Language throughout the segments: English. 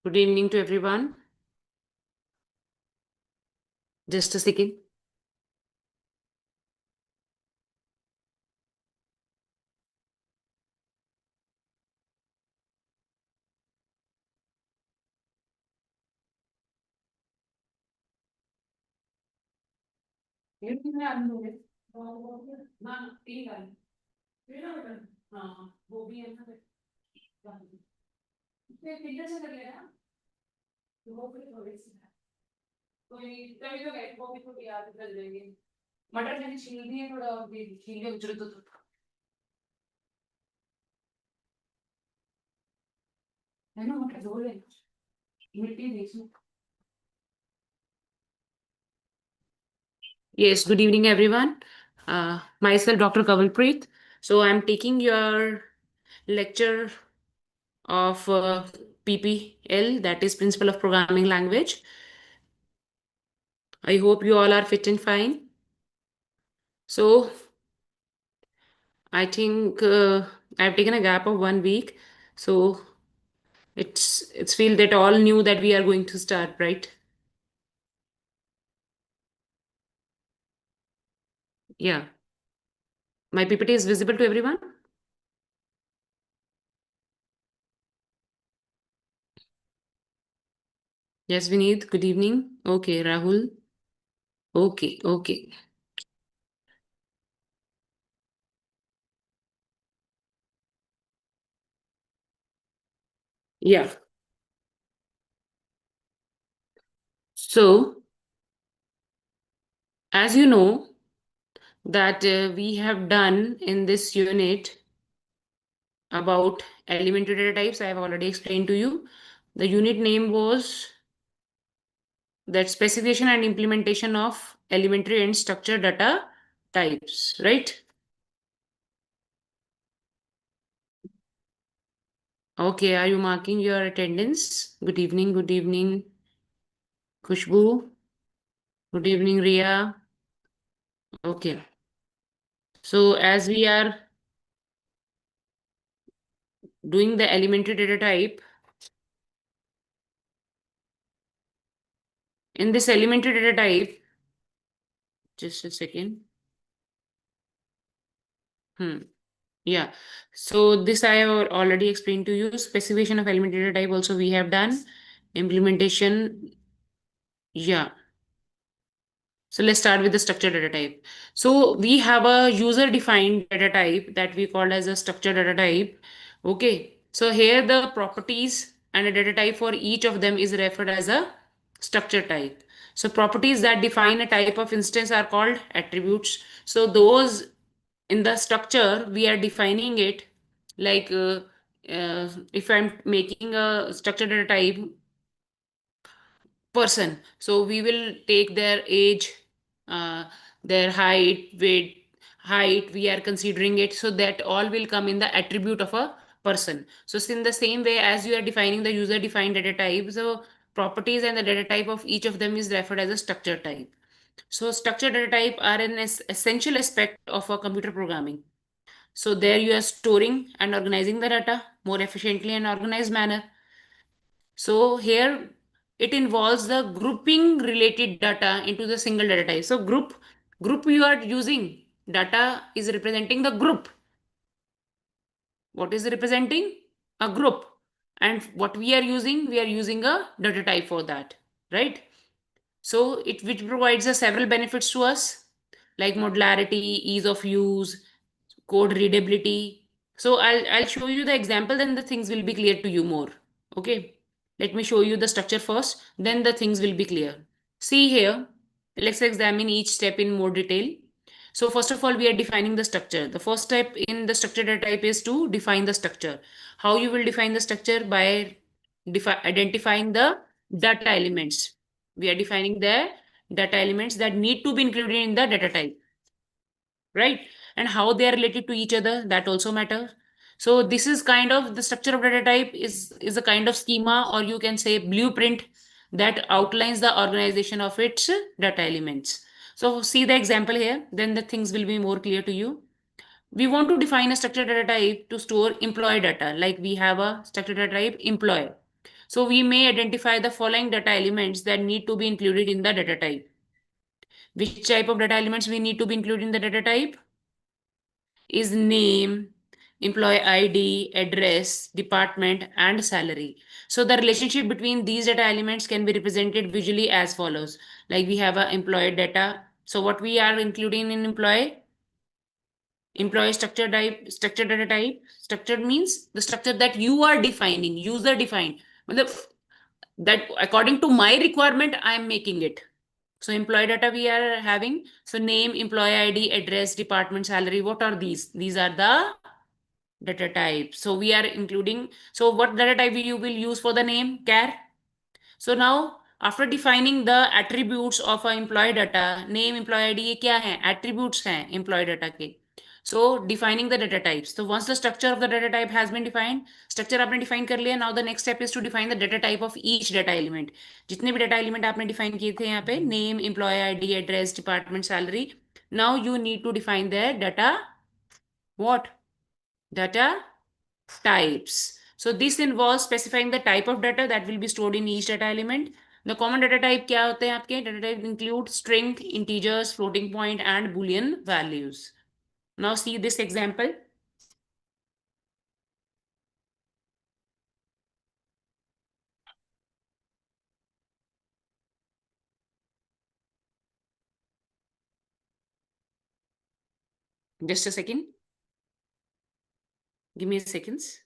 Good evening to everyone. Just a second. मटर मैंने छील दिए थोड़ा और भी छील के उजर तो है ना मटर धो ले मिट्टी देखो. Yes, good evening everyone. Myself Dr. Kavalpreet. So I'm taking your lecture of PPL, that is Principle of Programming Language. I hope you all are fit and fine. So I think I've taken a gap of 1 week. So it's feel that all knew that we are going to start, right? Yeah. My PPT is visible to everyone? Yes, Vineet, good evening. Okay, Rahul. Okay. Yeah. So, as you know, that we have done in this unit about elementary data types, I have already explained to you. The unit name was that specification and implementation of elementary and structured data types, right? Okay, are you marking your attendance? Good evening, Khushbu. Good evening, Ria. Okay. So as we are doing the elementary data type, in this elementary data type, just a second. Yeah. So this I have already explained to you. Specification of elementary data type also we have done. Implementation. Yeah. So let's start with the structured data type. So we have a user defined data type that we call as a structured data type. Okay. So here the properties and a data type for each of them is referred as a structure type. So properties that define a type of instance are called attributes. So those in the structure we are defining it like if I'm making a structured data type person, so we will take their age, uh, their height we are considering it, so that all will come in the attribute of a person. So in the same way as you are defining the user defined data type, so properties and the data type of each of them is referred as a structure type. So structured data type are an essential aspect of a computer programming. So there you are storing and organizing the data more efficiently and organized manner. So here it involves the grouping related data into the single data type. So group you are using, data is representing the group. What is representing? A group. And what we are using a data type for that, right? So it which provides us several benefits to us, like modularity, ease of use, code readability. So I'll show you the example, then the things will be clear to you more. Okay. Let me show you the structure first, then the things will be clear. See here, let's examine each step in more detail. So first of all, we are defining the structure. The first step in the structure data type is to define the structure. How you will define the structure? By identifying the data elements. We are defining the data elements that need to be included in the data type, right? And how they are related to each other, that also matters. So this is kind of the structure of data type is a kind of schema, or you can say blueprint, that outlines the organization of its data elements. So see the example here, then the things will be more clear to you. We want to define a structured data type to store employee data, like we have a structured data type employee. So we may identify the following data elements that need to be included in the data type. Which type of data elements we need to be included in the data type? Is name, employee ID, address, department, and salary. So the relationship between these data elements can be represented visually as follows. Like we have a employee data. So what we are including in employee structure type, structure data type. Structured means the structure that you are defining, user defined. That according to my requirement, I am making it. So employee data we are having. So name, employee ID, address, department, salary. What are these? These are the data type. So we are including. So what data type you will use for the name? Char. So now after defining the attributes of a employee data, name, employee ID ये क्या है? Attributes हैं employee data के. So defining the data types. So once the structure of the data type has been defined, structure आपने define कर लिया. Now the next step is to define the data type of each data element. जितने भी data element आपने define किए थे यहाँ पे, name, employee ID, address, department, salary. Now you need to define their data. What? Data types. So this involves specifying the type of data that will be stored in each data element. The common data type क्या होते हैं आपके? Data type include string, integers, floating point, and Boolean values. Now see this example. Just a second. Give me a seconds.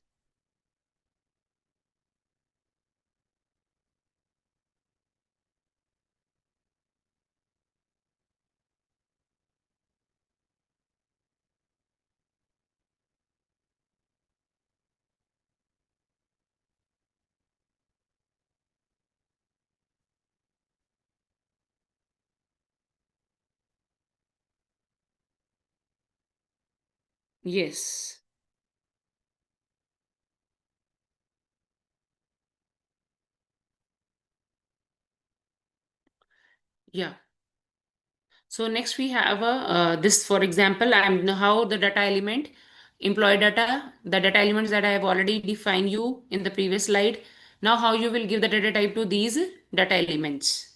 Yes. Yeah. So next we have this, for example, I'm how the data element, employee data, the data elements that I have already defined you in the previous slide. Now how you will give the data type to these data elements.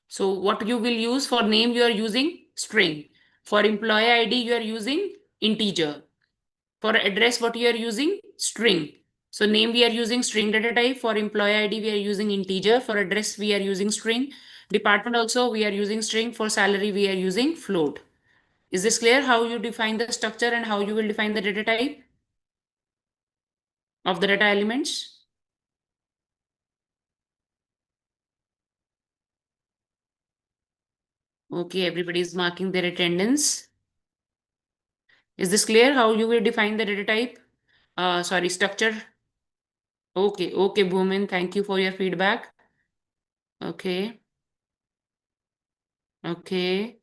So what you will use for name, you are using string. For employee ID, you are using integer. For address, what you are using? String. So name, we are using string data type. For employee ID, we are using integer. For address, we are using string. Department also, we are using string. For salary, we are using float. Is this clear how you define the structure and how you will define the data type of the data elements? Okay, everybody is marking their attendance. Is this clear how you will define the data type? Sorry, structure. Okay, okay, Bhumin, thank you for your feedback. Okay, okay,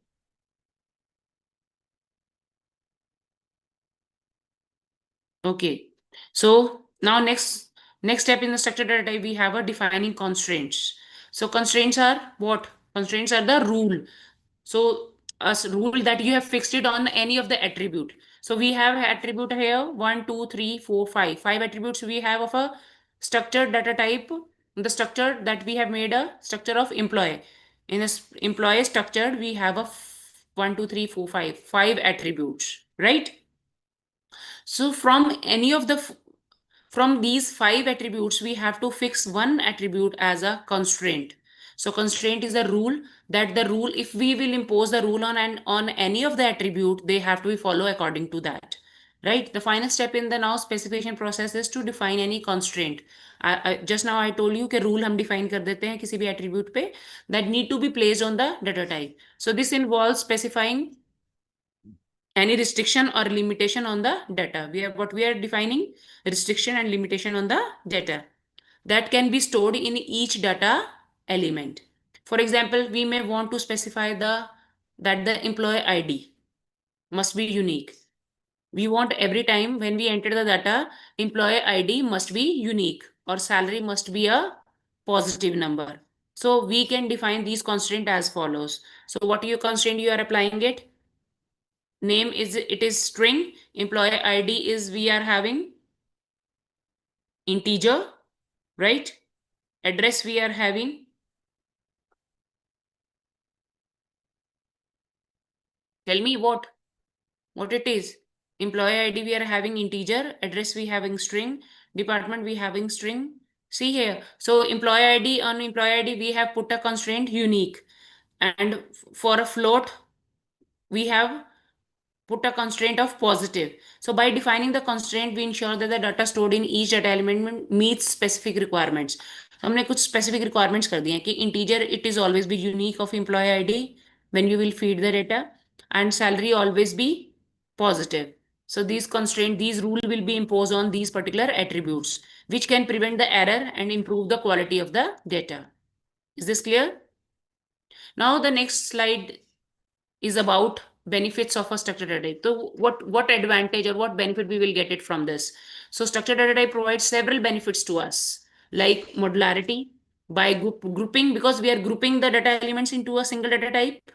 okay. So now next step in the structured data type, we have a defining constraints. So constraints are what? Constraints are the rule. So a rule that you have fixed it on any of the attribute. So we have attribute here 1, 2, 3, 4, 5. 5 attributes we have of a structured data type. The structure that we have made a structure of employee. In a employee structure, we have a 1, 2, 3, 4, 5. 5 attributes, right? So from any of the from these 5 attributes, we have to fix one attribute as a constraint. So constraint is a rule that the rule, if we will impose the rule on any of the attribute, they have to be follow according to that. Right? The final step in the now specification process is to define any constraint. Just now I told you कि rule हम define कर देते हैं किसी भी attribute पे that need to be placed on the data type. So this involves specifying any restriction or limitation on the data. We are defining restriction and limitation on the data that can be stored in each data element. For example, we may want to specify that the employee ID must be unique. We want every time when we enter the data, employee ID must be unique or salary must be a positive number. So we can define these constraint as follows. So what you constraint you are applying it? name is string, employee ID is we are having integer, right? Address we are having, tell me what it is. Employee ID we are having integer, address we having string, department we having string. See here, so employee ID, on employee ID we have put a constraint unique, and for a float we have put a constraint of positive. So by defining the constraint, we ensure that the data stored in each data element meets specific requirements. So हमने कुछ specific requirements कर दिए हैं कि integer it is always be unique of employee ID when you will feed the data, and salary always be positive. So these constraint, these rule will be imposed on these particular attributes, which can prevent the error and improve the quality of the data. Is this clear? Now the next slide is about benefits of a structured data type. So what advantage or what benefit we will get it from this? So structured data type provides several benefits to us, like modularity by grouping, because we are grouping the data elements into a single data type.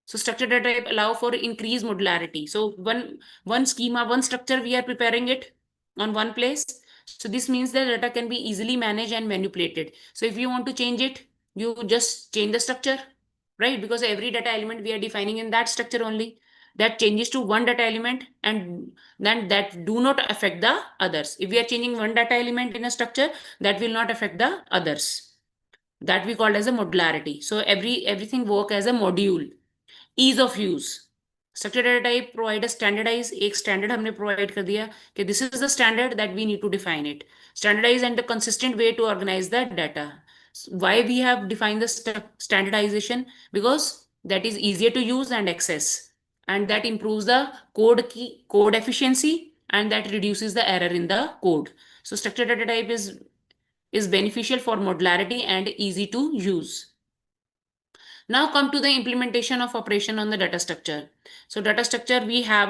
So structured data type allow for increased modularity. So one schema, one structure, we are preparing it on one place. So this means the data can be easily managed and manipulated. So if you want to change it, you just change the structure, right? Because every data element we are defining in that structure only, that changes to one data element, and then that do not affect the others. If we are changing one data element in a structure, that will not affect the others. That we call as a modularity. So everything work as a module. Ease of use. Structured data type provide a standardized, एक standard हमने provide कर दिया कि this is the standard that we need to define it. Standardized and the consistent way to organize the data. Why we have defined the standardization? Because that is easier to use and access, and that improves the code efficiency, and that reduces the error in the code. So structured data type is beneficial for modularity and easy to use. Now come to the implementation of operation on the data structure. So data structure we have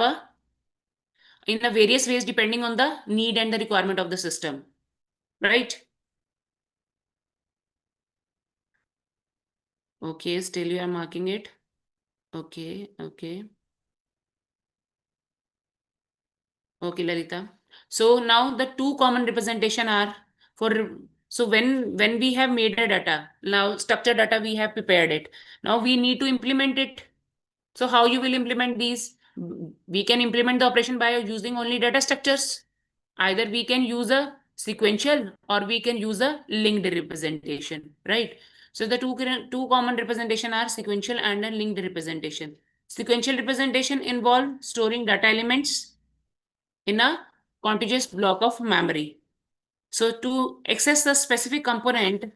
in a various ways depending on the need and the requirement of the system, right? Okay, still you are marking it. Okay. Okay, Lalita. So now the two common representation are for, so when we have made a data, now structured data we have prepared it. Now we need to implement it. So how you will implement these? We can implement the operation by using only data structures. Either we can use a sequential or we can use a linked representation, right? So the two common representation are sequential and a linked representation. Sequential representation involve storing data elements in a contiguous block of memory. So to access the specific component,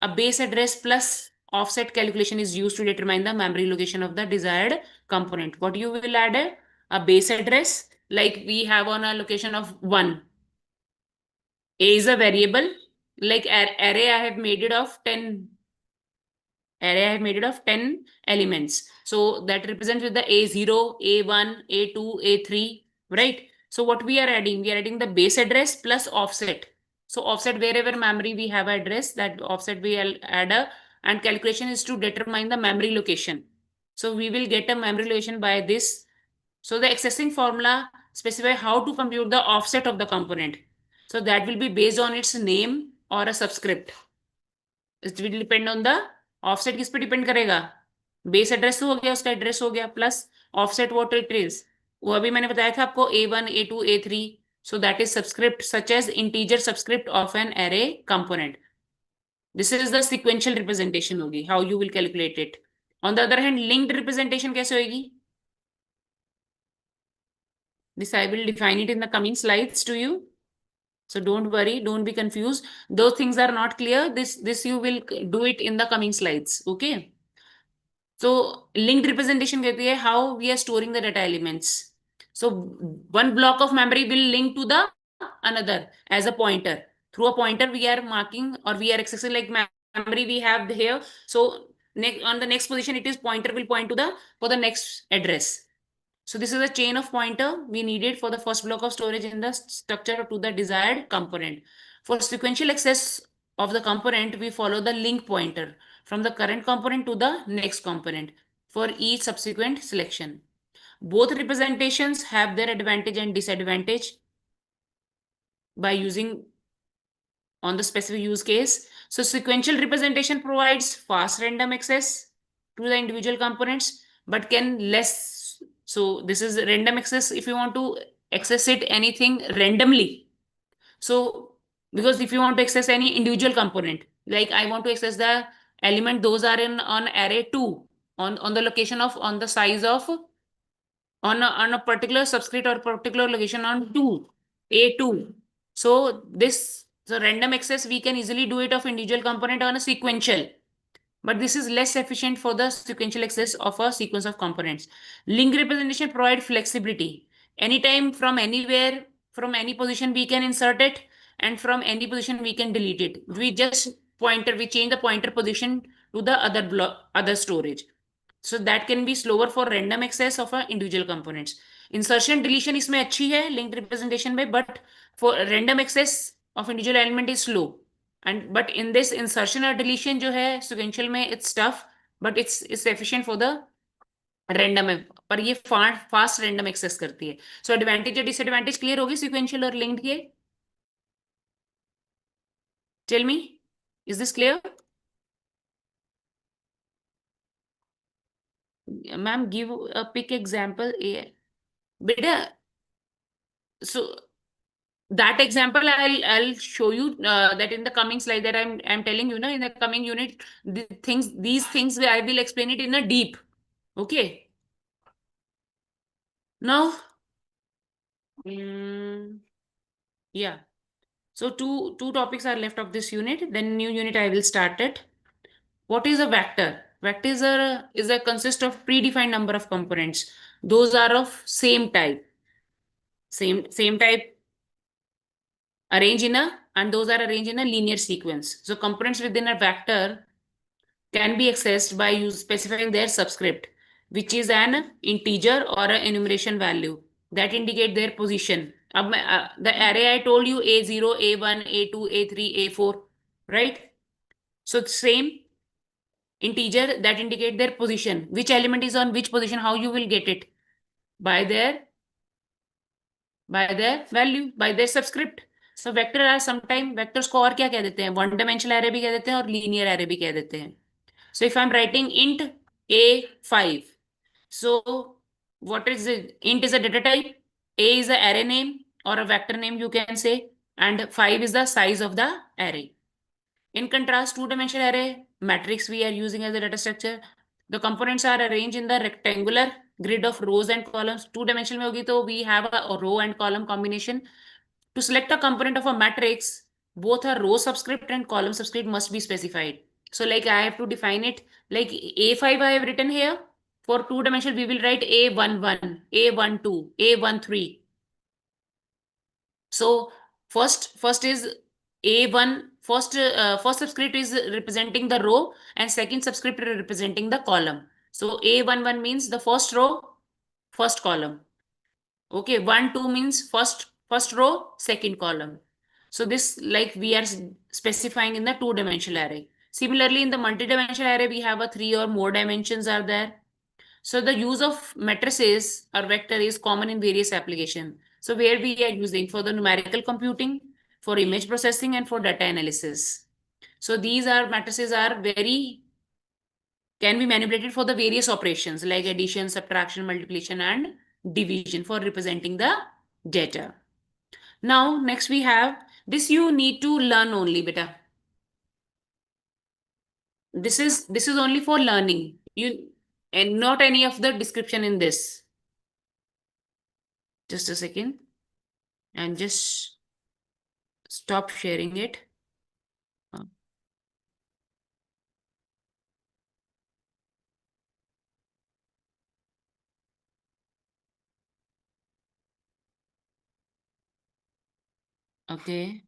a base address plus offset calculation is used to determine the memory location of the desired component. What you will add? A base address, like we have on a location of 1. A is a variable, like array I have made it of 10. Array I have made it of 10 elements. So that represents with the A0, A1, A2, A3, right? So what we are adding? We are adding the base address plus offset. So offset, wherever memory we have address, that offset we will add and calculation is to determine the memory location. So we will get a memory location by this. So the accessing formula specify how to compute the offset of the component. So that will be based on its name or a subscript. It will depend on the offset. किस पे depend करेगा? Base address तो हो गया, उसका address हो गया, plus offset what it is, वो अभी मैंने बताया था आपको A1, A2, A3. So that is subscript such as integer subscript of an array component. This is the sequential representation होगी, how you will calculate it. On the other hand, linked representation कैसे होगी? This I will define it in the coming slides to you. So don't worry, don't be confused. Those things are not clear. This you will do it in the coming slides. Okay. So linked representation कहती है how we are storing the data elements. So one block of memory will link to the another as a pointer. Through a pointer we are marking or we are accessing like memory we have here. So on the next position it is pointer will point to the for the next address. So this is a chain of pointer we needed for the first block of storage in the structure to the desired component. For sequential access of the component, we follow the link pointer from the current component to the next component for each subsequent selection. Both representations have their advantage and disadvantage by using on the specific use case. So sequential representation provides fast random access to the individual components, but can less. So this is random access if you want to access it anything randomly. So because if you want to access any individual component, like I want to access the element, those are in on array 2 on the location of on the size of on a particular subscript or particular location on 2 a2. So this the random access we can easily do it of individual component on a sequential, but this is less efficient for the sequential access of a sequence of components. Link representation provide flexibility. Anytime from anywhere, from any position we can insert it, and from any position we can delete it. We just we change the pointer position to the other block, other storage. So that can be slower for random access of individual components. Insertion deletion इसमें अच्छी है linked representation में, but for random access of individual element is slow. And but in this insertion or deletion जो है sequential में it's tough, but it's efficient for the random है, पर ये fast random access करती है. So advantage और disadvantage clear होगी sequential और linked के. Tell me, is this clear? Ma'am, give a pick example. बेटा, so that example I'll show you that in the coming slide that I'm telling you now in the coming unit, these things I will explain it in a deep. Okay. Now, yeah. So two topics are left of this unit. Then new unit I will start it. What is a vector? Vector is a consist of predefined number of components. Those are of same type. Same type arrange in a and those are arranged in a linear sequence. So components within a vector can be accessed by specifying their subscript, which is an integer or an enumeration value that indicate their position. The array I told you A0, A1, A2, A3, A4, right? So same integer that indicate their position. Which element is on which position, how you will get it? By their value, by their subscript. So vector are sometimes vectors को और क्या कह देते हैं? One dimensional array भी कह देते हैं और linear array भी कह देते हैं. So if I'm writing int A5, so what is it? Int is a data type, A is the array name or a vector name you can say, and 5 is the size of the array. In contrast, two-dimensional array matrix we are using as a data structure. The components are arranged in the rectangular grid of rows and columns. Two-dimensional में होगी तो we have a row and column combination. To select a component of a matrix, both a row subscript and column subscript must be specified. So like I have to define it like A5 I have written here. For two dimensional, we will write A11, A12, A13. So first is A1, first subscript is representing the row and second subscript representing the column. So A11 means the first row, first column. Okay, 1, 2 means first row, second column. So this like we are specifying in the two-dimensional array. Similarly, in the multi-dimensional array, we have a 3 or more dimensions are there. So the use of matrices or vector is common in various applications. So where we are using for the numerical computing, for image processing, and for data analysis. So these are matrices are can be manipulated for the various operations like addition, subtraction, multiplication, and division for representing the data. Now, next we have this you need to learn only, beta. This is only for learning. You and not any of the description in this. Just a second. And just stop sharing it. Okay.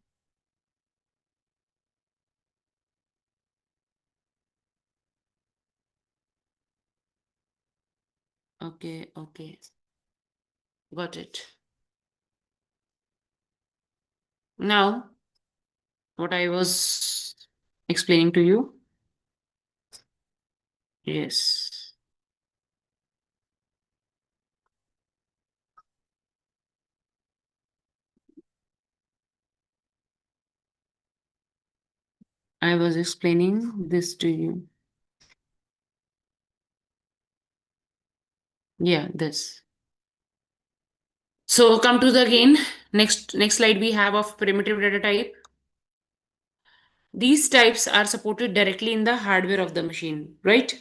Okay. Okay. Got it. Now, what I was explaining to you. Yes. I was explaining this to you. Yeah, this. So come to the again, next slide we have of primitive data type. These types are supported directly in the hardware of the machine, right?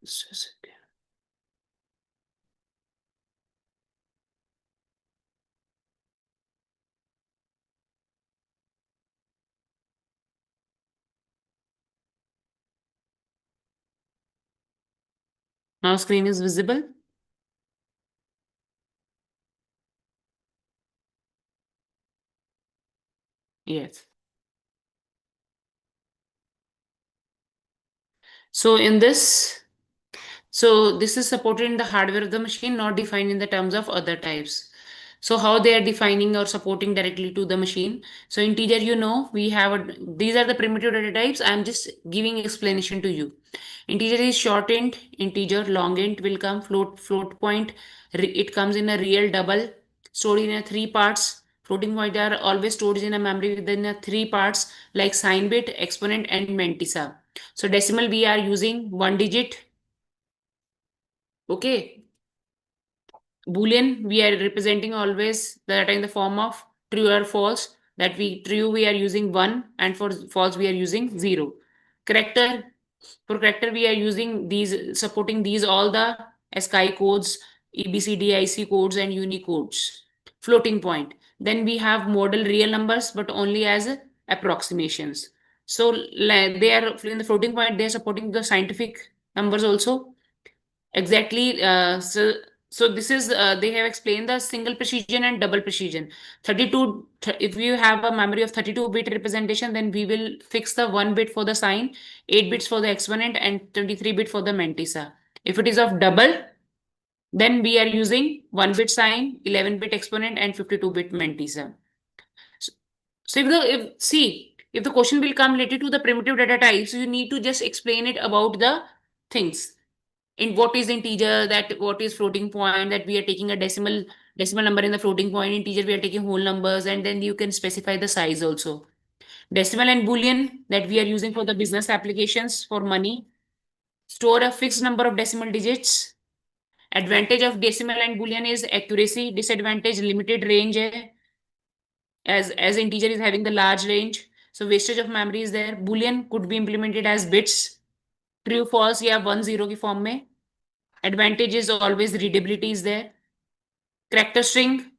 Just a second. Now screen is visible. Yes. So in this, so this is supported in the hardware of the machine, not defined in the terms of other types. So how they are defining or supporting directly to the machine. So integer, you know, we have these are the primitive data types. I'm just giving explanation to you. Integer is short int, integer, long int will come, float point. It comes in a real double, stored in a three parts. Floating point are always stored in a memory within a three parts like sign bit, exponent, and mantissa. So decimal we are using one digit. Okay. Boolean, we are representing always the data in the form of true or false. That we true we are using 1 and for false we are using 0. Character, for character we are using these, supporting these all the ASCII codes, EBCDIC codes and Unicodes. Floating point. Then we have model real numbers but only as approximations. So they are in the floating point, they are supporting the scientific numbers also. Exactly. So this is they have explained the single precision and double precision. 32. If you have a memory of 32-bit representation, then we will fix the 1 bit for the sign, 8 bits for the exponent, and 23-bit for the mantissa. If it is of double, then we are using 1-bit sign, 11-bit exponent, and 52-bit mantissa. So, so if the question will come related to the primitive data types, you need to just explain it about the things in what is integer, that what is floating point, that we are taking a decimal number in the floating point, integer we are taking whole numbers, and then you can specify the size also. Decimal and boolean that we are using for the business applications for money. Store a fixed number of decimal digits. Advantage of decimal and boolean is accuracy, disadvantage limited range hai, as integer is having the large range, so wastage of memory is there. Boolean could be implemented as bits, true false या 1 0 की form में. Advantage is always readability is there. Character string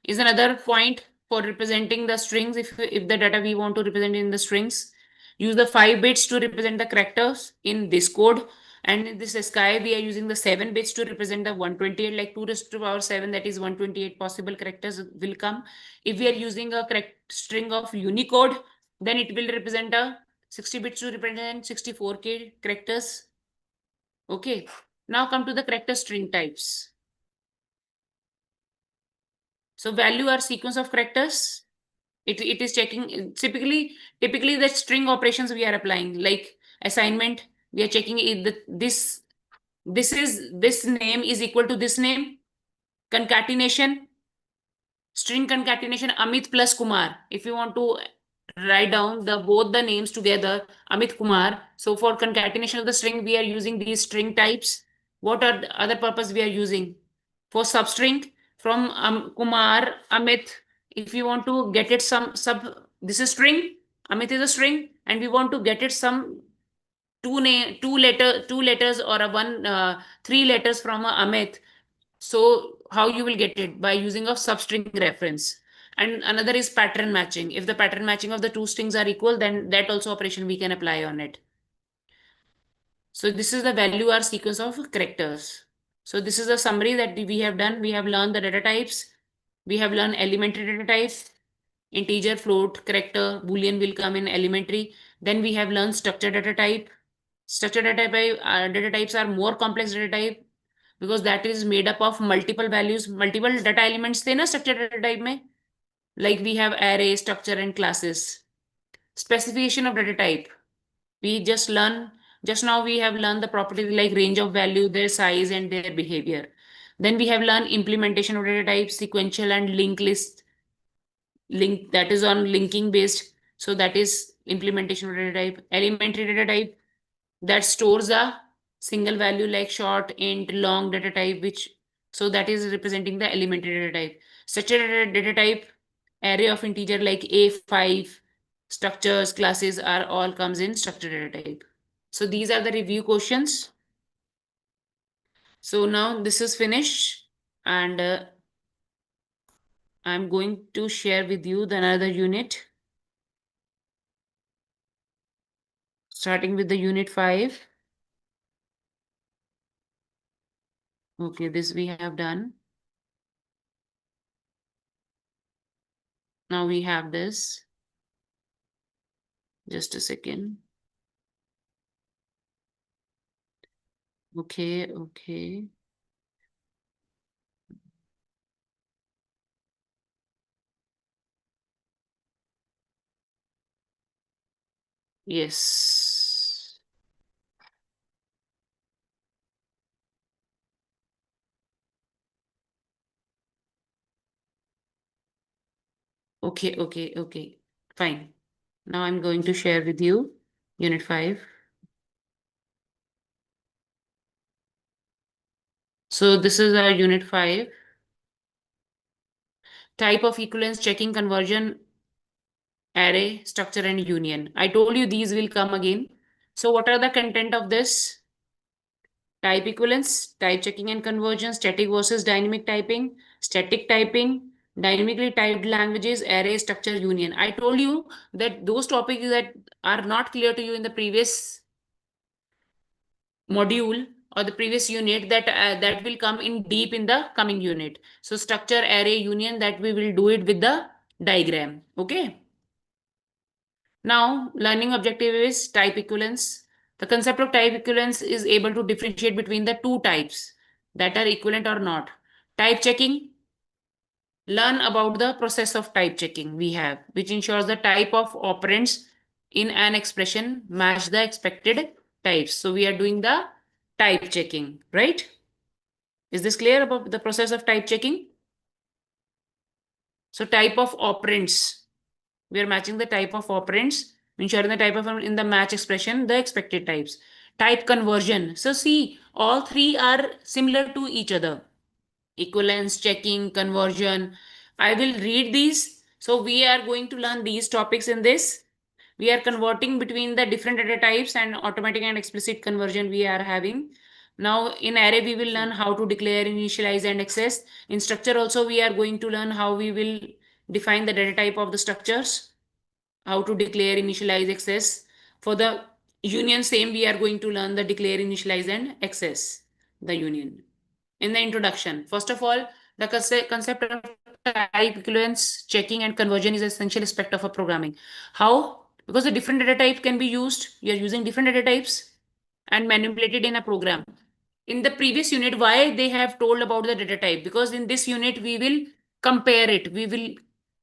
is another point for representing the strings. If the data we want to represent in the strings, use the 5 bits to represent the characters in this code. And in this ASCII, we are using the 7 bits to represent the 128, like 2 raised to the power 7, that is 128 possible characters will come. If we are using a string of Unicode, then it will represent a 60 bits to represent 64K characters. Okay. Now come to the character string types. So value are sequence of characters. It is checking typically the string operations we are applying, like assignment. We are checking if this name is equal to this name. Concatenation, string concatenation, Amit plus Kumar. If you want to write down the both the names together, Amit Kumar. So for concatenation of the string, we are using these string types. What are the other purpose we are using? For substring from Kumar, Amit. If you want to get it some sub, this is string. Amit is a string, and we want to get it some two letters or a one 3 letters from Amit. So how you will get it? By using of substring reference. And another is pattern matching. If the pattern matching of the two strings are equal, then that also operation we can apply on it. So this is the value or sequence of characters. So this is a summary that we have done. We have learned the data types. We have learned elementary data types. Integer, float, character, boolean will come in elementary. Then we have learned structured data type. Structured data types are more complex data type because that is made up of multiple values, multiple data elements थे ना structured data type में. Like we have array, structure, and classes. Specification of data type. We just now we have learned the properties like range of value, their size, and their behavior. Then we have learned implementation of data type, sequential and linked list. link that is on linking based. So that is implementation of data type. Elementary data type that stores a single value like short, int, long data type, which so that is representing the elementary data type. Structured data type, array of integer like A5, structures, classes are all comes in structured data type. So these are the review questions. So now this is finished, and I'm going to share with you the another unit, starting with the unit 5. Okay, this we have done. Now we have this. Just a second. Okay, okay. Yes. Okay, okay, okay. Fine. Now I'm going to share with you unit 5. So this is our unit 5. Type of equivalence checking conversion, array, structure, and union. I told you these will come again. So what are the content of this? Type equivalence, type checking and conversion, static versus dynamic typing, static typing, dynamically typed languages, array, structure, union. I told you that those topics that are not clear to you in the previous module or the previous unit, that will come in deep in the coming unit. So structure, array, union, that we will do it with the diagram. Okay. Now, learning objective is type equivalence. The concept of type equivalence is able to differentiate between the two types that are equivalent or not. Type checking, learn about the process of type checking we have, which ensures the type of operands in an expression match the expected types. So we are doing the type checking, right? Is this clear about the process of type checking? So type of operands. We are matching the type of operands, ensuring the type of in the match expression, the expected types. Type conversion. So see, all three are similar to each other. Equivalence, checking, conversion. I will read these. So we are going to learn these topics in this. We are converting between the different data types and automatic and explicit conversion we are having. Now in array, we will learn how to declare, initialize, and access. In structure also, we are going to learn how we will define the data type of the structures, how to declare, initialize, access. For the union, same, we are going to learn the declare, initialize, and access the union. In the introduction, first of all, the concept of type equivalence checking and conversion is an essential aspect of a programming. How? Because the different data type can be used. You are using different data types and manipulated in a program. In the previous unit, why they have told about the data type? Because in this unit, we will compare it, we will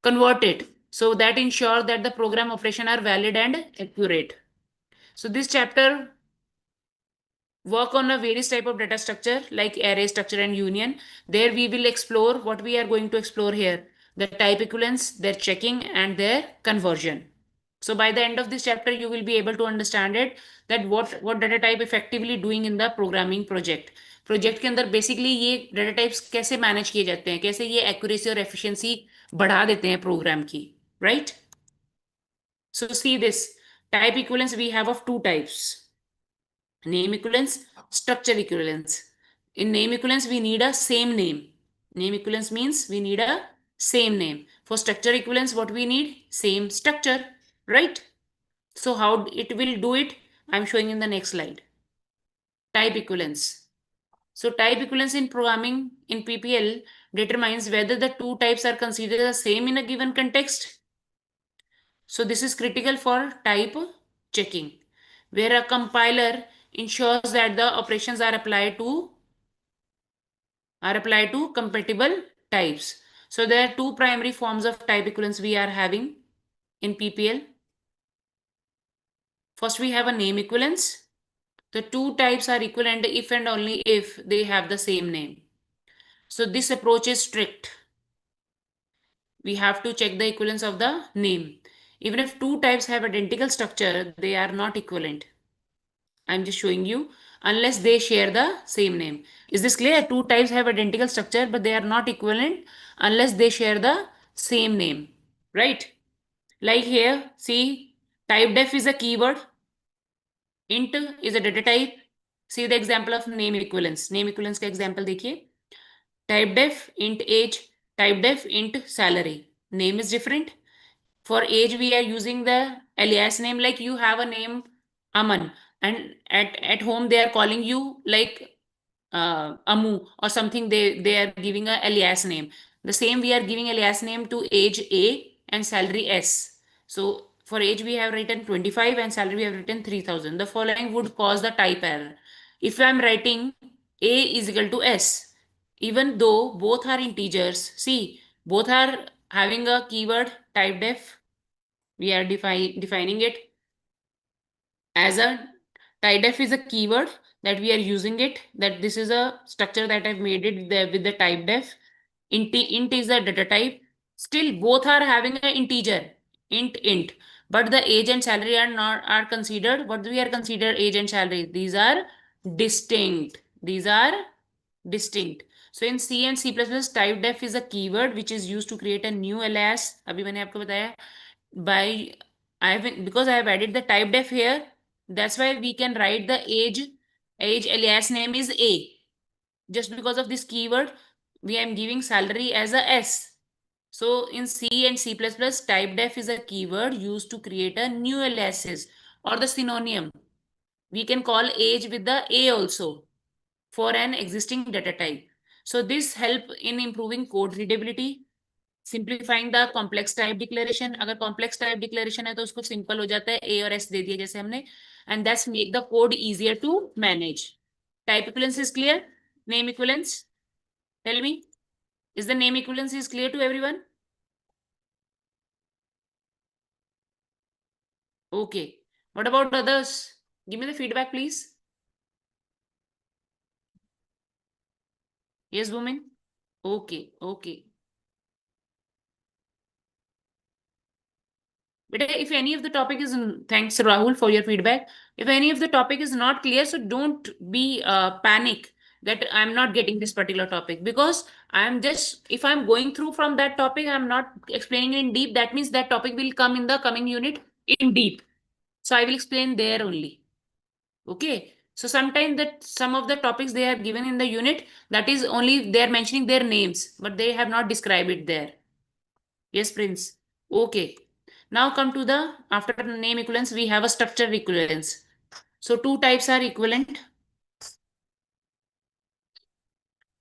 convert it. So that ensure that the program operation are valid and accurate. So this chapter work on a various type of data structure like array, structure, and union. There we will explore what we are going to explore here: the type equivalence, their checking, and their conversion. So by the end of this chapter, you will be able to understand it, that what data type effectively doing in the programming project. Project के अंदर basically ये data types कैसे manage किए जाते हैं, कैसे ये accuracy और एफिशिएंसी बढ़ा देते हैं प्रोग्राम की, right? So see this type equivalence we have of two types: name equivalence, structure equivalence. In name equivalence, we need a same name. Name equivalence means we need a same name. For structure equivalence, what we need? Same structure, right? So how it will do it? I'm showing in the next slide. Type equivalence. So type equivalence in programming in PPL determines whether the two types are considered the same in a given context. So this is critical for type checking, where a compiler ensures that the operations are applied to compatible types. So there are two primary forms of type equivalence we are having in PPL. First, we have a name equivalence. The two types are equivalent if and only if they have the same name. So this approach is strict. we have to check the equivalence of the name. Even if two types have identical structure, they are not equivalent. I'm just showing you, unless they share the same name. Is this clear? Two types have identical structure, but they are not equivalent unless they share the same name, right? Like here, see, type def is a keyword, int is a data type. See the example of name equivalence. Name equivalence का example देखिए. Type def int age, type def int salary. Name is different. For age, we are using the alias name, like you have a name Aman, and at home they are calling you like Amu or something. They are giving a alias name. The same we are giving alias name to age A and salary S. So for age we have written 25 and salary we have written 3000. The following would cause the type error. If I am writing A is equal to S, even though both are integers, see, both are having a keyword type def. We are defining it as a typedef is a keyword that we are using it, that this is a structure that I've made it with the typedef. Int is the data type. Still both are having an integer, int, but the age and salary are not are considered. What we are considered age and salary, these are distinct. These are distinct. So in C and C++, typedef is a keyword which is used to create a new alias. अभी मैंने आपको बताया by because I have added the type def here. That's why we can write the age alias name is A. Just because of this keyword, we am giving salary as a S. So in C and C++, type def is a keyword used to create a new aliases or the synonym. We can call age with the A also for an existing data type. So this help in improving code readability, simplifying the complex type declaration. अगर complex type declaration है तो उसको simple हो जाता है, ए और S दे दिया जैसे हमने, and that's make the code easier to manage. Type equivalence is clear. Name equivalence, tell me, is the name equivalence is clear to everyone? Okay, what about others? Give me the feedback please. Yes woman. Okay. But if any of the topic is, thanks Rahul for your feedback. If any of the topic is not clear, so don't be panic that I'm not getting this particular topic, because I'm just, if I'm going through from that topic, I'm not explaining in deep. That means that topic will come in the coming unit in deep. So I will explain there only. Okay. So sometimes that some of the topics they are given in the unit, that is only they are mentioning their names, but they have not described it there. Yes, Prince. Okay. Now come to the, after name equivalence, we have a structure equivalence. So two types are equivalent.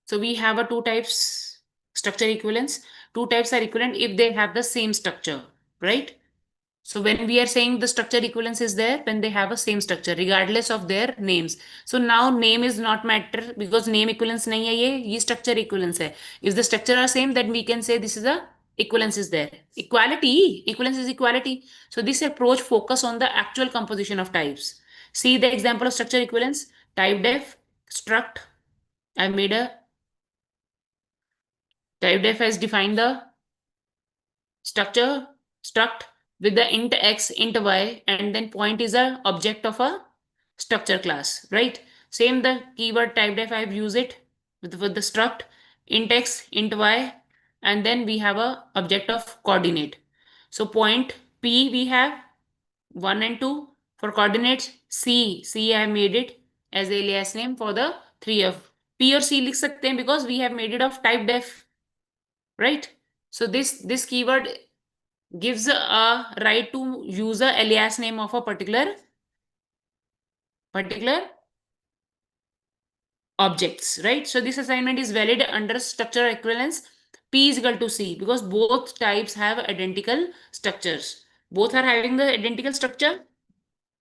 So we have a two types structure equivalence. Two types are equivalent if they have the same structure, right? So when we are saying the structure equivalence is there, when they have a same structure, regardless of their names. So now name is not matter because name equivalence nahi hai ye structure equivalence hai. If the structure are same, then we can say this is a equivalence is there. Equality, equivalence is equality. So this approach focus on the actual composition of types. See the example of structure equivalence, type def, struct. I made a type def has defined the structure struct with the int x, int y, and then point is a object of a structure class, right? Same the keyword type def, I've used it with the struct int x, int y, and then we have a object of coordinate. So point P we have 1 and 2 for coordinates. C I have made it as alias name for the 3 of P or C लिख सकते हैं because we have made it of type def, right? So this keyword gives a right to use a alias name of a particular objects, right? So this assignment is valid under structure equivalence. P is equal to C because both types have identical structures. Both are having the identical structure.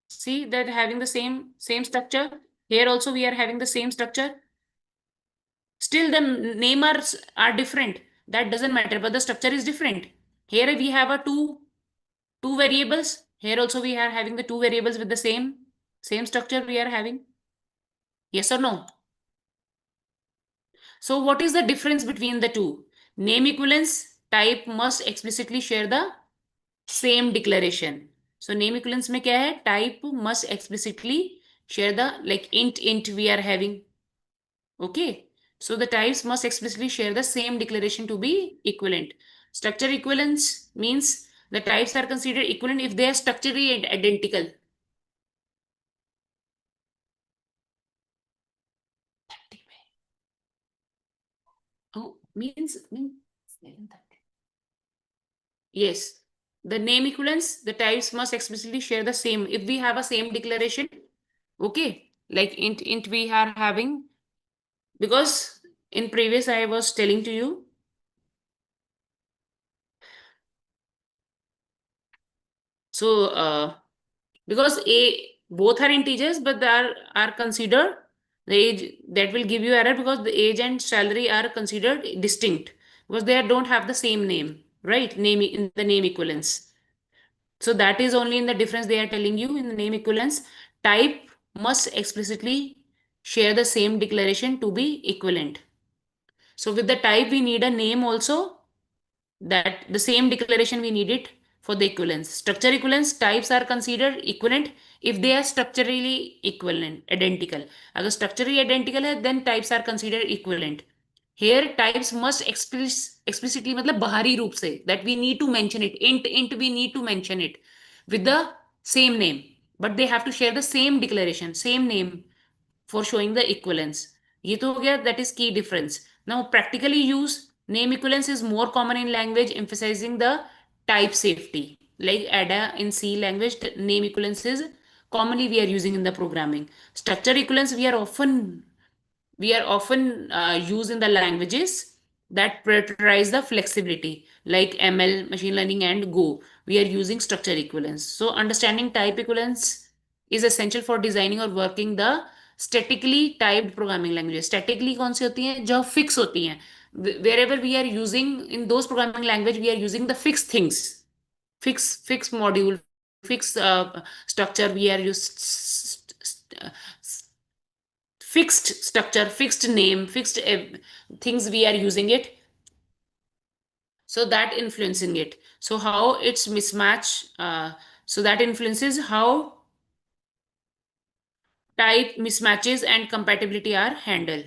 See that having the same structure. Here also we are having the same structure. Still the name are different. That doesn't matter, but the structure is different. Here we have a two variables. Here also we are having the two variables with the same structure we are having. Yes or no? So what is the difference between the two? Name equivalence type must explicitly share the same declaration. So name equivalence में क्या है? Type must explicitly share the, like int we are having. Okay. So the types must explicitly share the same declaration to be equivalent. Structure equivalence means the types are considered equivalent if they are structurally identical. Oh, means yes. The name equivalence, the types must explicitly share the same. If we have a same declaration, okay, like int we are having, because in previous I was telling to you, so because a both are integers, but they are considered, the age that will give you error, because the age and salary are considered distinct because they don't have the same name, right? Name in the name equivalence. So that is only in the difference they are telling you in the name equivalence. Type must explicitly share the same declaration to be equivalent. So with the type, we need a name also, that the same declaration we need it for the equivalence. Structure equivalence, types are considered equivalent if they are structurally equivalent, identical. अगर structurally identical है, then types are considered equivalent. Here types must explicitly मतलब बाहरी रूप से, that we need to mention it. Int we need to mention it with the same name, but they have to share the same declaration, same name for showing the equivalence. ये तो हो गया, that is key difference. Now practically use, name equivalence is more common in language emphasizing the type safety. Like ADA in C language, name equivalence is commonly we are using in the programming. Structure equivalence we are often used in the languages that prioritize the flexibility, like ML, machine learning, and Go. We are using structure equivalence. So, understanding type equivalence is essential for designing or working the statically typed programming languages. Statically कौन सी होती हैं? जो fix होती हैं. Wherever we are using in those programming language, we are using the fixed things, fix module, fix structure. We are used fixed structure, fixed name, fixed things we are using it. So that influencing it. So how it's mismatch. So that influences how type mismatches and compatibility are handled.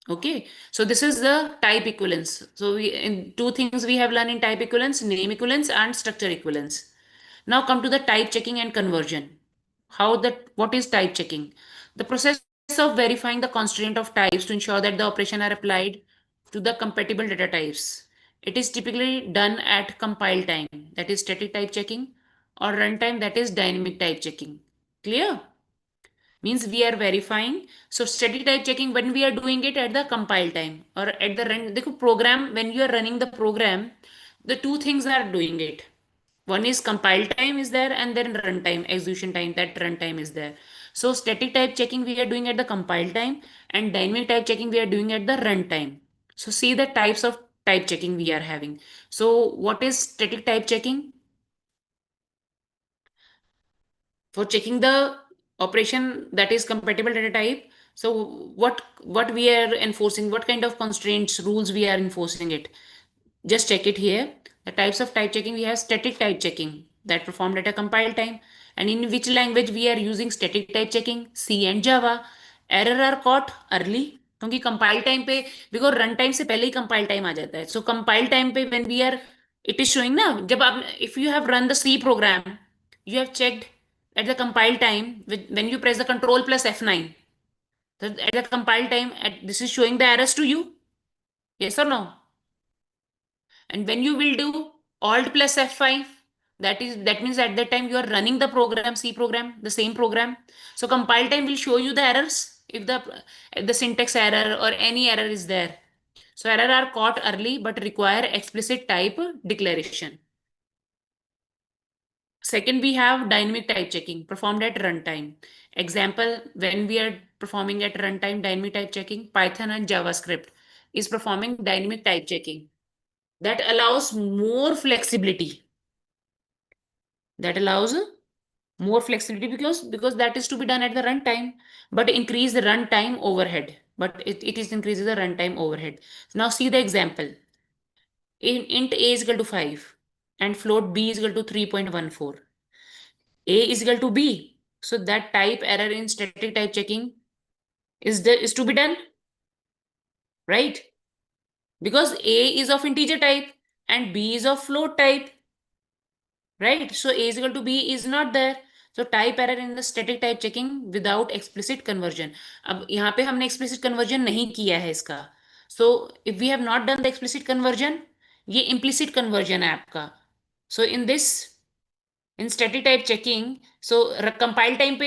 Okay, so this is the type equivalence. So we in two things we have learned in type equivalence: name equivalence and structure equivalence. Now come to the type checking and conversion. What is type checking? The process of verifying the constraint of types to ensure that the operation are applied to the compatible data types. It is typically done at compile time, that is static type checking, or runtime, that is dynamic type checking. Clear? Means we are verifying. So static type checking when we are doing it at the compile time or at the run. देखो program, when you are running the program, the two things are doing it. One is compile time is there, and then runtime, execution time, that runtime is there. So static type checking we are doing at the compile time, and dynamic type checking we are doing at the runtime. So see the types of type checking we are having. So what is static type checking? For checking the operation that is compatible data type. So what we are enforcing, what kind of constraints, rules we are enforcing it? Just check it here. The types of type checking, we have static type checking that performed at a compile time. And in which language we are using static type checking? C and Java. Error are caught early क्योंकि compile time पे, because run time से पहले ही compile time आ जाता है. सो compile time पे when we are, it is showing ना, जब आप, if you have run the C program, you have checked at the compile time when you press the control plus F9. So at the compile time, this is showing the errors to you. Yes or no? And when you will do alt plus F5, that means at that time you are running the program, C program, the same program. So compile time will show you the errors if the syntax error or any error is there. So error are caught early but require explicit type declaration. Second, we have dynamic type checking performed at runtime. Example, when we are performing at runtime dynamic type checking, Python and JavaScript is performing dynamic type checking. That allows more flexibility. That allows more flexibility because that is to be done at the runtime, but increase the runtime overhead. But it is increases the runtime overhead. Now see the example. int a is equal to 5 and float b is equal to 3.14. A is equal to B. So that type error in static type checking is to be done, right? Because A is of integer type and B is of float type, right? So A is equal to B is not there. So type error in the static type checking without explicit conversion. अब यहाँ पे हमने explicit conversion नहीं किया है इसका. So if we have not done the explicit conversion, ये implicit conversion है आपका. So in static type checking, so compile time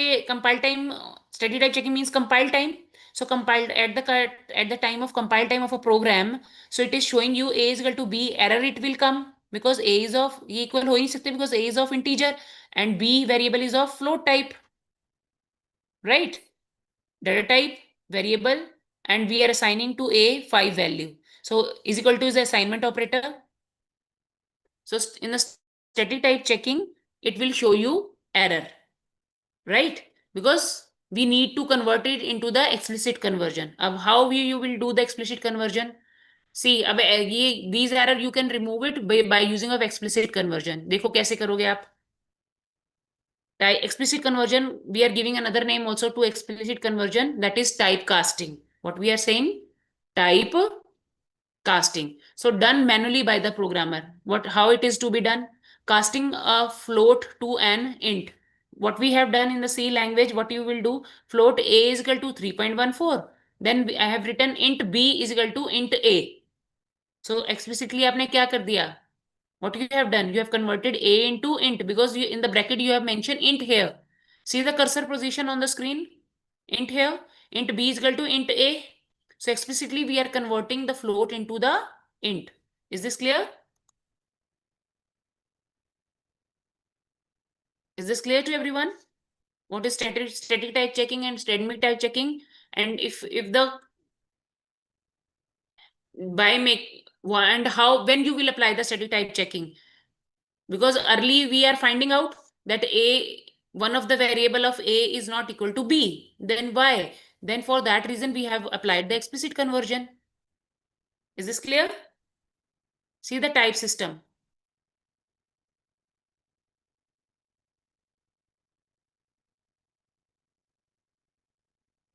static type checking means compile time. So compiled at the time of compile time of a program, so it is showing you a is equal to b, error it will come because a is of ये equal हो ही नहीं सकते because a is of integer and b variable is of float type, right? Data type variable and we are assigning to a 5 value, so is equal to is the assignment operator. So in the static type checking it will show you error, right? Because we need to convert it into the explicit conversion. अब how you will do the explicit conversion? See, अब ये these error you can remove it by using of explicit conversion. देखो कैसे करोगे आप? Explicit conversion, we are giving another name also to explicit conversion, that is typecasting. What we are saying? Type casting. So done manually by the programmer. How it is to be done? Casting a float to an int. What we have done in the C language, what you will do? Float a is equal to 3.14. Then I have written int b is equal to int a. So explicitly आपने क्या कर दिया? What you have done? You have converted a into int because in the bracket you have mentioned int here. See the cursor position on the screen? Int here. Int b is equal to int a. So explicitly we are converting the float into the int. Is this clear? Is this clear to everyone? What is static type checking and dynamic type checking? And if the by make and how when you will apply the static type checking? Because early we are finding out that a one of the variable of a is not equal to b. Then why? Then for that reason we have applied the explicit conversion. Is this clear? See the type system.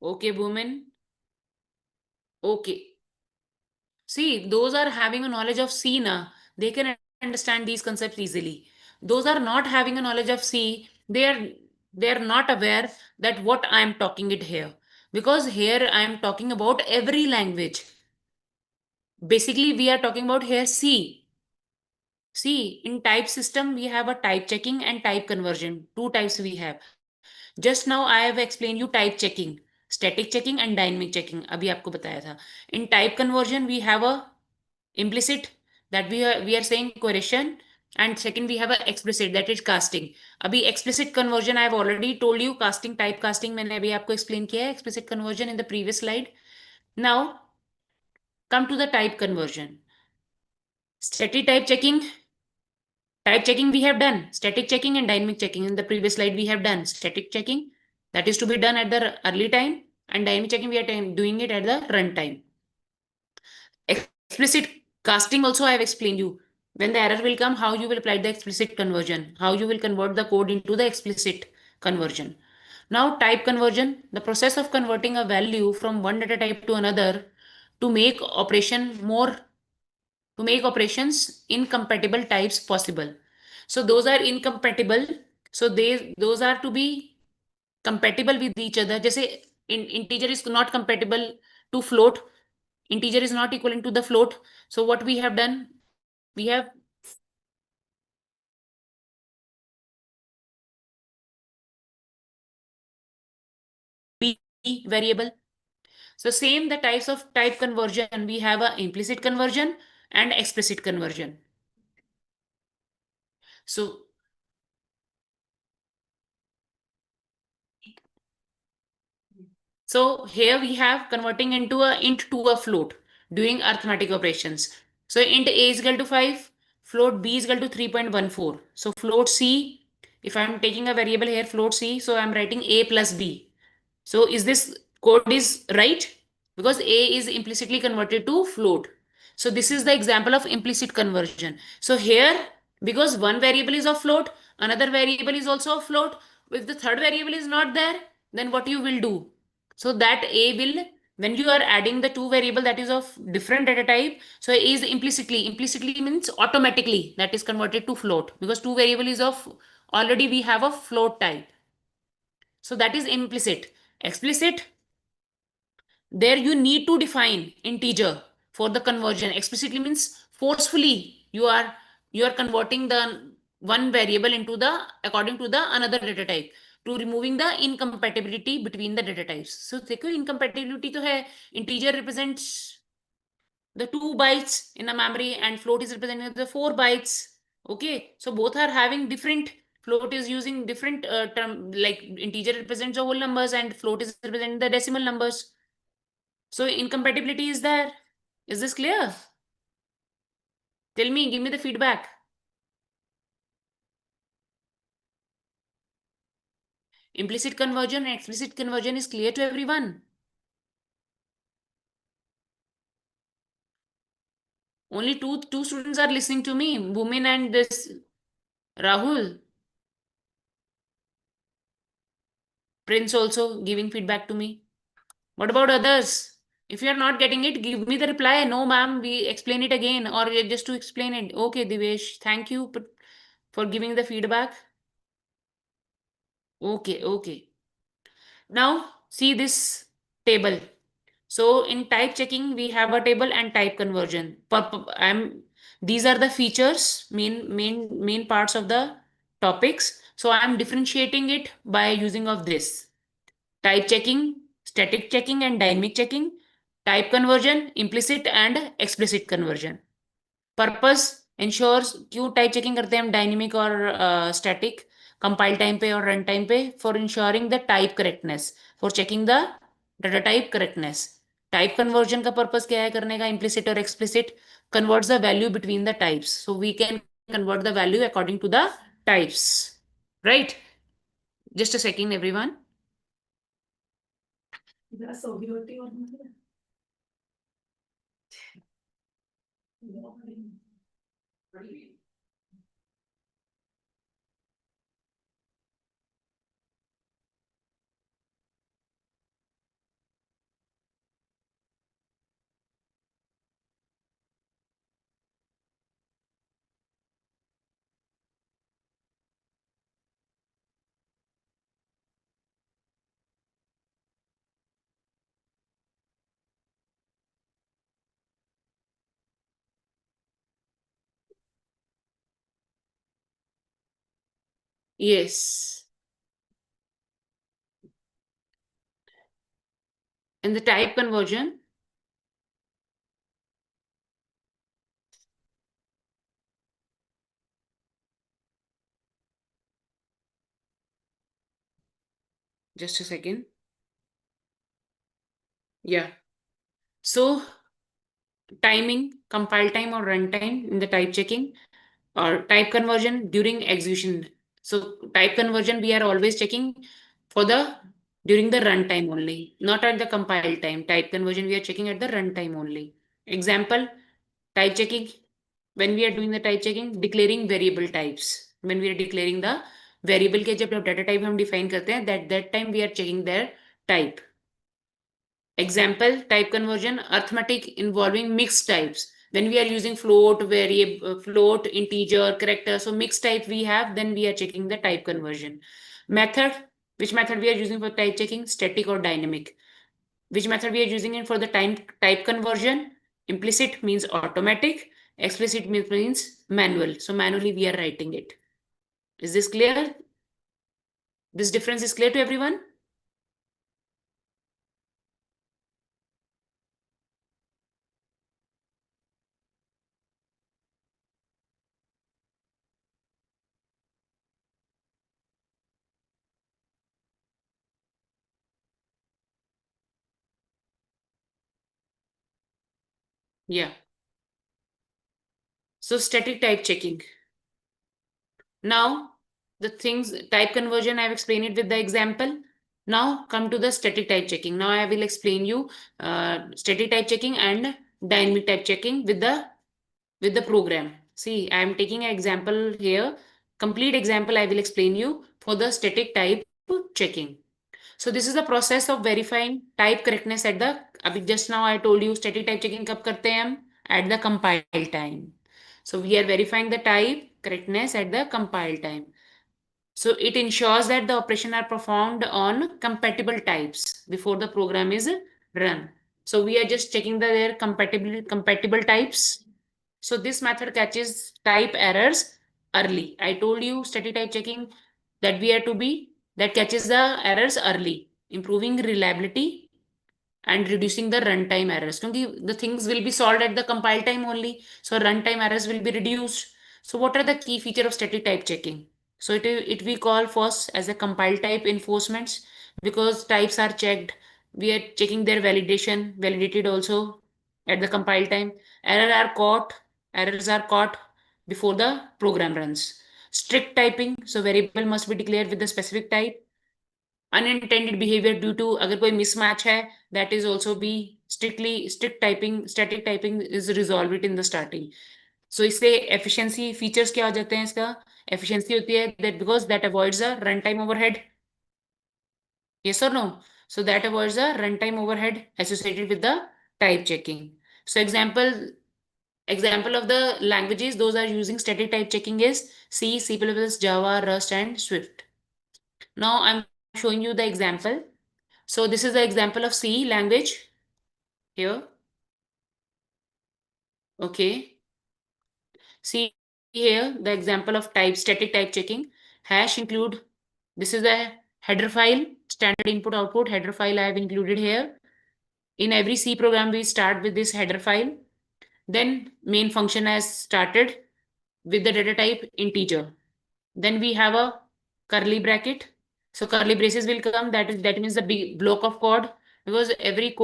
Okay, Bhuman. Okay. See, those are having a knowledge of C na, they can understand these concepts easily. Those are not having a knowledge of C, they are not aware that what I am talking it here. Because here I am talking about every language. Basically, we are talking about here C. See, in type system, we have a type checking and type conversion. Two types we have. Just now I have explained you type checking, static checking and dynamic checking. अभी आपको बताया था. In type conversion, we have a implicit that we are saying querytion, and second we have a explicit that is casting. अभी explicit conversion I have already told you, casting type casting मैंने अभी आपको explain किया है, explicit conversion in the previous slide. Now come to the type conversion. Static type checking we have done, static checking and dynamic checking. In the previous slide we have done static checking, that is to be done at the early time, and dynamic checking we are doing it at the runtime. Explicit casting also I have explained you. When the error will come, how you will apply the explicit conversion, how you will convert the code into the explicit conversion. Now type conversion, the process of converting a value from one data type to another to make operations incompatible types possible. So those are incompatible. So those are to be compatible with each other. जैसे integer is not compatible to float. Integer is not equivalent to the float. So what we have done, we have b variable. So same the types of type conversion, we have a implicit conversion and explicit conversion. So here we have converting into a int to a float doing arithmetic operations. So int a is equal to 5, float b is equal to 3.14. So float c, if I'm taking a variable here, float c, so I'm writing a plus b. So is this code is right? Because a is implicitly converted to float. So this is the example of implicit conversion. So here, because one variable is of float, another variable is also of float, if the third variable is not there, then what you will do? So that A will, when you are adding the two variable that is of different data type, so A is implicitly means automatically that is converted to float, because two variable is of, already we have a float type. So that is implicit. Explicit, there you need to define integer for the conversion. Explicitly means forcefully you are converting the one variable into the according to the another data type, to removing the incompatibility between the data types. So देखो incompatibility तो है, integer represents the 2 bytes in a memory and float is representing the 4 bytes. Okay, so both are having different, float is using different term, like integer represents the whole numbers and float is representing the decimal numbers. So incompatibility is there. Is this clear? Tell me, give me the feedback. Implicit conversion and explicit conversion is clear to everyone. Only two students are listening to me, Bhumin and this Rahul. Prince also giving feedback to me. What about others? If you are not getting it, give me the reply. No, ma'am, we explain it again, or just to explain it. Okay, Divesh, thank you for giving the feedback. Okay, okay. Now, see this table. So in type checking, we have a table and type conversion. These are the features, main parts of the topics. So I'm differentiating it by using of this: type checking, static checking, and dynamic checking; type conversion, implicit and explicit conversion. Purpose ensures, क्यों type checking करते हैं हम dynamic और static, compile time पे और run time पे? For ensuring the type correctness, for checking the data type correctness. Type conversion का purpose क्या है करने का? इम्प्लिसिट और explicit converts the value between the types, so we can convert the value according to the types, right? Just a second everyone. Yes. In the type conversion, just a second. Yeah. So timing, compile time or runtime in the type checking, or type conversion during execution. So type conversion we are always checking for the during the runtime only, not at the compile time. Type conversion we are checking at the runtime only. Example, type checking, when we are doing the type checking, declaring variable types. When we are declaring the variable के जब data type हम define करते हैं, that time we are checking their type. Example, type conversion, arithmetic involving mixed types. When we are using float, variable, float, integer, character, so mixed type we have, then we are checking the type conversion. Method, which method we are using for type checking? Static or dynamic. Which method we are using it for the type conversion? Implicit means automatic. Explicit means manual. So manually we are writing it. Is this clear? This difference is clear to everyone? Yeah. So static type checking. Now, the things, type conversion, I've explained it with the example. Now come to the static type checking. Now I will explain you static type checking and dynamic type checking with the program. See, I am taking an example here. Complete example I will explain you for the static type checking. So this is the process of verifying type correctness at the, अभी just now I told you static type checking कब करते हैं हम? At the compile time. So we are verifying the type correctness at the compile time. So it ensures that the operation are performed on compatible types before the program is run. So we are just checking their compatible types. So this method catches type errors early. I told you static type checking that we are to be that catches the errors early, improving reliability and reducing the runtime errors. Because the things will be solved at the compile time only, so runtime errors will be reduced. So what are the key feature of static type checking? So it we call first as a compile type enforcements, because types are checked. We are checking their validated also at the compile time. Errors are caught before the program runs. Strict typing, so variable must be declared with the specific type. Unintended behavior due to अगर कोई mismatch है, that is also be strict typing, static typing is resolved it in the starting. So इससे efficiency features क्या हो जाते हैं इसका? Efficiency होती है that because that avoids a runtime overhead. Yes or no? So that avoids a runtime overhead associated with the type checking. So example of the languages those are using static type checking is C, C++, Java, Rust, and Swift. Now I'm showing you the example. So this is the example of C language here. Okay. See here the example of type static type checking. Hash include, this is a header file, standard input output header file I have included here. In every C program we start with this header file. Then main function has started with the data type integer. Then we have a curly bracket. So curly braces will come. That means the big block of code, because every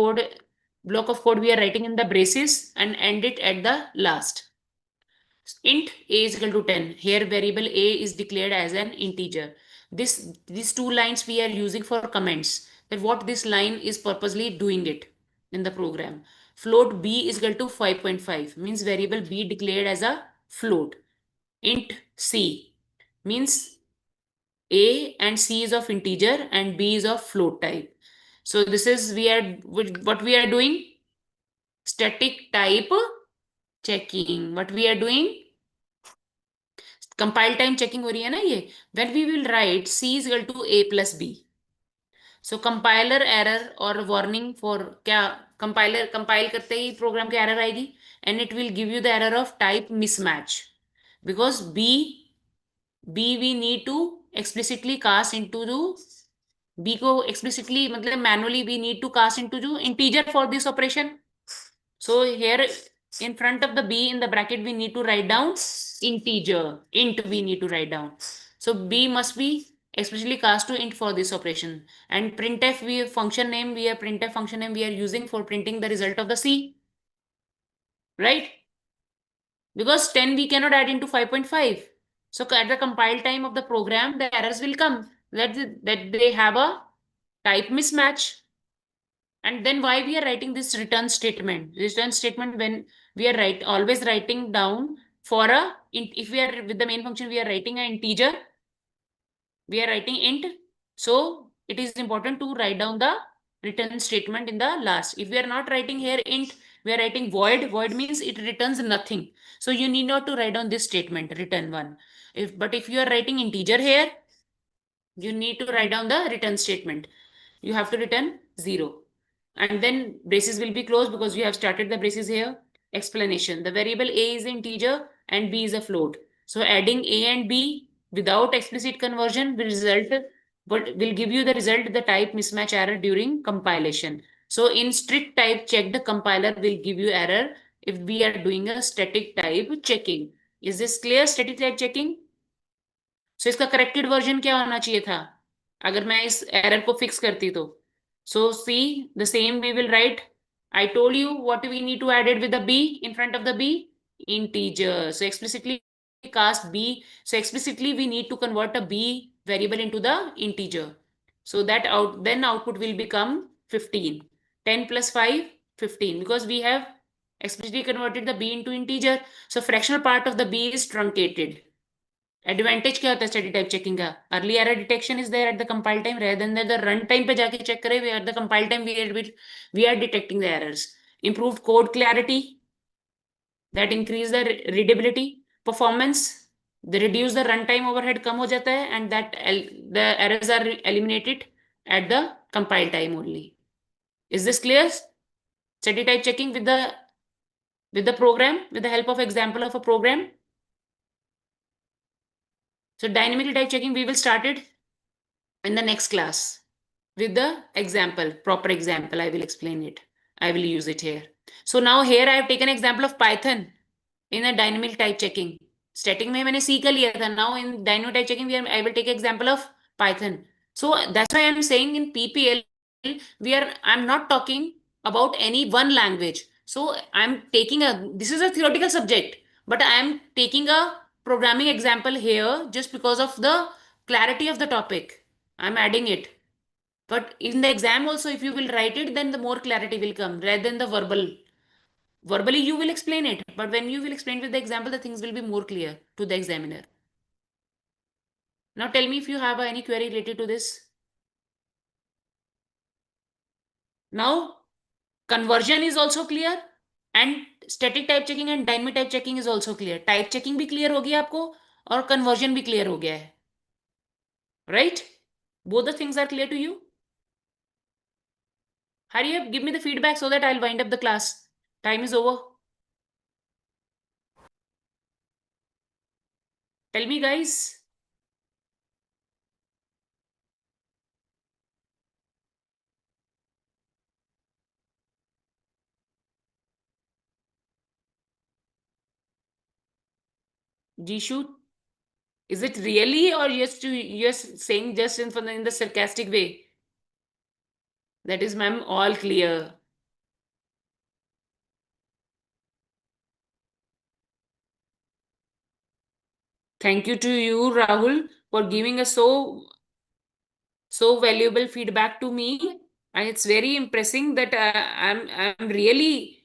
block of code we are writing in the braces and end it at the last. Int a is equal to 10. Here variable a is declared as an integer. These two lines we are using for comments. That what this line is purposely doing it in the program. Float b is equal to 5.5 means variable b declared as a float. Int c means a and c is of integer and b is of float type. So this is what we are doing, static type checking. What we are doing, compile time checking हो रही है ना ये. When we will write c is equal to a plus b. So compiler error or warning for क्या, compiler compile करते ही program की error आएगी and it will give you the error of type mismatch, because b we need to explicitly cast into the b को explicitly मतलब manually we need to cast into the integer for this operation. So here in front of the b in the bracket we need to write down integer, int we need to write down. So b must be especially cast to int for this operation. And printf printf function name we are using for printing the result of the c, right? Because 10 we cannot add into 5.5. So at the compile time of the program the errors will come that they have a type mismatch. And then why we are writing this return statement? Return statement, when we are always writing down for a, if we are with the main function, we are writing an integer, we are writing int. So it is important to write down the return statement in the last. If we are not writing here int, we are writing void. Void means it returns nothing. So you need not to write down this statement, return one. But if you are writing integer here, you need to write down the return statement. You have to return 0. And then braces will be closed because you have started the braces here. Explanation. The variable a is integer and b is a float. So adding a and b without explicit conversion will give you the result the type mismatch error during compilation. So in strict type check, the compiler will give you error if we are doing a static type checking. Is this clear? Static type checking. So इसका corrected version क्या होना चाहिए था अगर मैं इस error को fix करती तो? So see, the same we will write. I told you what we need to add it with the b in front of the b, integer. So explicitly cast b. So explicitly we need to convert a b variable into the integer. So that then output will become 15. 10 plus 5, 15, because we have explicitly converted the b into integer. So fractional part of the b is truncated. Advantage क्या होता है study type checking का? Early error detection is there at the compile time rather than the run time पे जाके check करें. We at the compile time we are detecting the errors. Improved code clarity, that increase the readability. Performance, they reduce the runtime overhead, कम हो जाता है, and that the errors are eliminated at the compile time only. Is this clear? Study type checking with the program, with the help of example of a program. So dynamic type checking we will start it in the next class with the example, proper example. I will explain it. I will use it here. So now here I have taken example of Python in a dynamic type checking. Static में मैंने C का लिया था. Now in dynamic type checking I will take example of Python. So that's why I'm saying in PPL I'm not talking about any one language. So I'm taking this is a theoretical subject, but I'm taking a programming example here just because of the clarity of the topic. I'm adding it. But in the exam also, if you will write it, then the more clarity will come rather than the verbal. Verbally, you will explain it, but when you will explain with the example, the things will be more clear to the examiner. Now tell me if you have any query related to this. Now, conversion is also clear and static type checking and dynamic type checking is also clear. Type checking भी clear हो गया आपको और conversion भी clear हो गया है. Right? Both the things are clear to you? Hurry up, give me the feedback so that I'll wind up the class. Time is over. Tell me, guys. Jishu, is it really or you're saying just in the sarcastic way? That is, ma'am, all clear. Thank you to you, Rahul, for giving us so valuable feedback to me. And it's very impressing that I'm really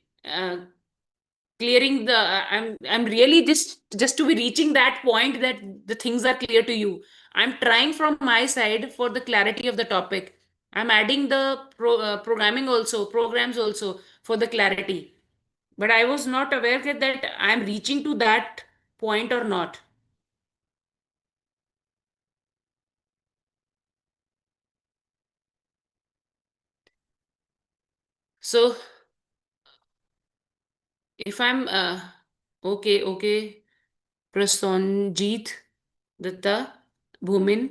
clearing the I'm really just to be reaching that point that the things are clear to you. I'm trying from my side for the clarity of the topic. I'm adding the programming also, programs also for the clarity. But I was not aware that I'm reaching to that point or not. So if I'm okay, Prasanjit Datta Bhumin.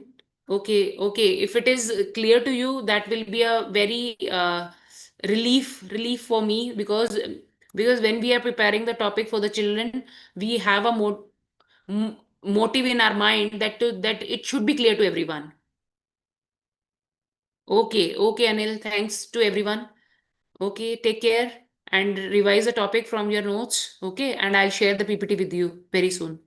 Okay. If it is clear to you, that will be a very relief for me because when we are preparing the topic for the children, we have a motive in our mind that it should be clear to everyone. Okay, Anil. Thanks to everyone. Okay, take care and revise the topic from your notes. Okay, and I'll share the PPT with you very soon.